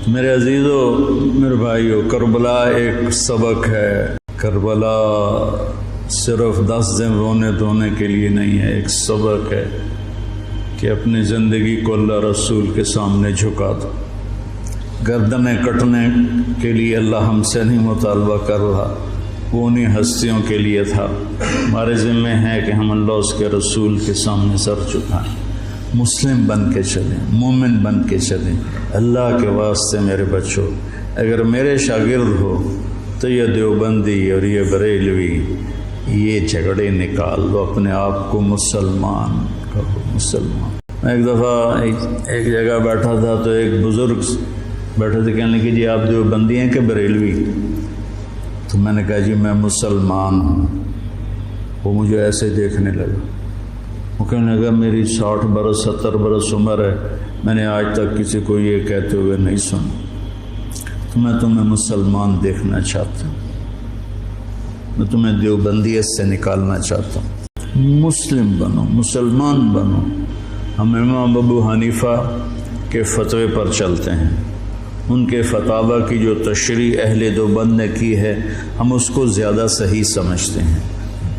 میرے عزیزو، میرے بھائیو، کربلا ایک سبق ہے۔ کربلا صرف 10 دن رونے دھونے کے لیے نہیں ہے، ایک سبق ہے کہ اپنی زندگی کو اللہ رسول کے سامنے جھکا دو۔ گردنیں کٹنے کے لیے اللہ ہم سے نہیں مطالبہ کر رہا، وہ انہیں ہستیوں کے لیے تھا۔ ہمارے ذمہ ہے کہ ہم اللہ اس کے رسول کے سامنے سر جھکائیں، مسلم بن کے چلیں، مومن بن کے چلیں۔ اللہ کے واسطے میرے بچوں، اگر میرے شاگرد ہو تو یہ دیوبندی اور یہ بریلوی، یہ جھگڑے نکال دو، اپنے آپ کو مسلمان کرو، مسلمان۔ میں ایک دفعہ ایک جگہ بیٹھا تھا تو ایک بزرگ بیٹھے تھے، کہنے لگے جی آپ دیوبندی ہیں کہ بریلوی؟ تو میں نے کہا جی میں مسلمان ہوں۔ وہ مجھے ایسے دیکھنے لگا، وہ کہنے لگا میری 60 برس 70 برس عمر ہے، میں نے آج تک کسی کو یہ کہتے ہوئے نہیں سنا، تو میں تمہیں مسلمان دیکھنا چاہتا ہوں، میں تمہیں دیوبندیت سے نکالنا چاہتا ہوں۔ مسلم بنو، مسلمان بنو۔ ہم امام ابو حنیفہ کے فتوے پر چلتے ہیں، ان کے فتاوی کی جو تشریح اہل دیوبند نے کی ہے ہم اس کو زیادہ صحیح سمجھتے ہیں،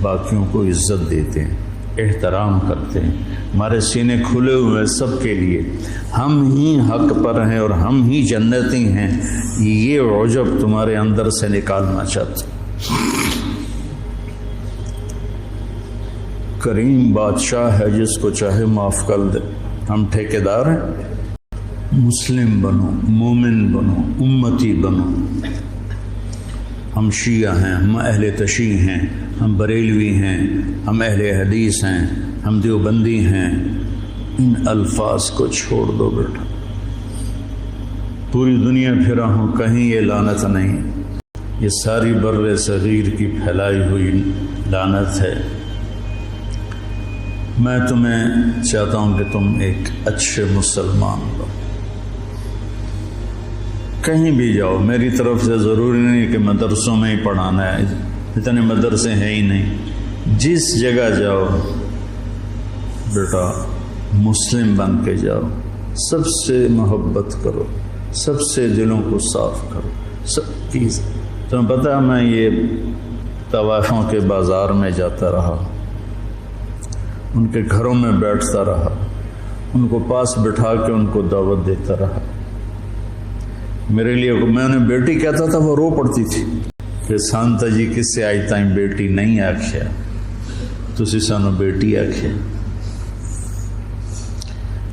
باقیوں کو عزت دیتے ہیں، احترام کرتے ہیں۔ ہمارے سینے کھلے ہوئے ہیں سب کے لیے، ہم ہی حق پر ہیں اور ہم ہی جنتی ہیں، یہ عجب تمہارے اندر سے نکالنا چاہتے ہیں۔ کریم بادشاہ ہے، جس کو چاہے معاف کر دے۔ ہم ٹھیکیدار ہیں، مسلم بنو، مومن بنو، امتی بنو۔ ہم شیعہ ہیں، ہم اہل تشیع ہیں، ہم بریلوی ہیں، ہم اہل حدیث ہیں، ہم دیوبندی ہیں۔ ان الفاظ کو چھوڑ دو بیٹا۔ پوری دنیا پھرا ہوں، کہیں یہ لعنت نہیں، یہ ساری بر صغیر کی پھیلائی ہوئی لعنت ہے۔ میں تمہیں چاہتا ہوں کہ تم ایک اچھے مسلمان بنو۔ کہیں بھی جاؤ، میری طرف سے ضروری نہیں کہ مدرسوں میں ہی پڑھانا ہے، اتنے مدرسے ہیں ہی نہیں۔ جس جگہ جاؤ بیٹا مسلم بن کے جاؤ، سب سے محبت کرو، سب سے دلوں کو صاف کرو، سب کی۔ تمہیں پتہ ہے میں یہ طوائفوں کے بازار میں جاتا رہا، ان کے گھروں میں بیٹھتا رہا، ان کو پاس بٹھا کے ان کو دعوت دیتا رہا۔ میرے لیے میں نے بیٹی کہتا تھا، وہ رو پڑتی تھی کہ سانتا جی کس سے آئی تائیں بیٹی نہیں آکھیا، تسی سانو بیٹی آکھیا۔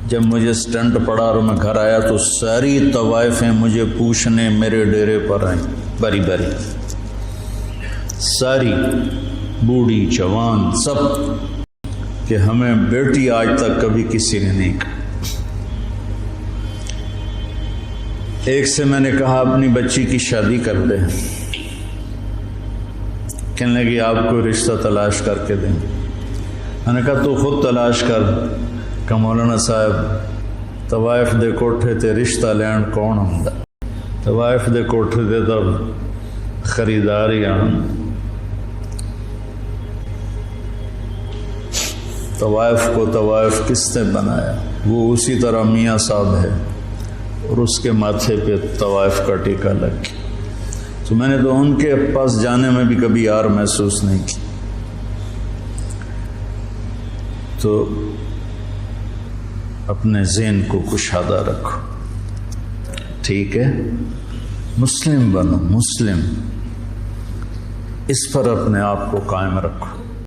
جب مجھے سٹنٹ پڑا اور میں گھر آیا تو ساری طوائفیں مجھے پوچھنے میرے ڈیرے پر آئیں، باری باری، ساری، بوڑھی جوان سب، کہ ہمیں بیٹی آج تک کبھی کسی نے نہیں کہا۔ ایک سے میں نے کہا اپنی بچی کی شادی کر دے، کہنے لگی آپ کو رشتہ تلاش کر کے دیں۔ میں نے کہا تو خود تلاش کر، کہ مولانا صاحب طوائف دے کوٹھے تے رشتہ لین کون ہوندا، طوائف دے کوٹھے تے تب خریداری آن۔ طوائف کو طوائف کس نے بنایا؟ وہ اسی طرح میاں صاحب ہے، اور اس کے ماتھے پہ طوائف کا ٹیکا لگ گیا۔ تو میں نے تو ان کے پاس جانے میں بھی کبھی یار محسوس نہیں کی۔ تو اپنے ذہن کو کشادہ رکھو، ٹھیک ہے؟ مسلم بنو، مسلم، اس پر اپنے آپ کو قائم رکھو۔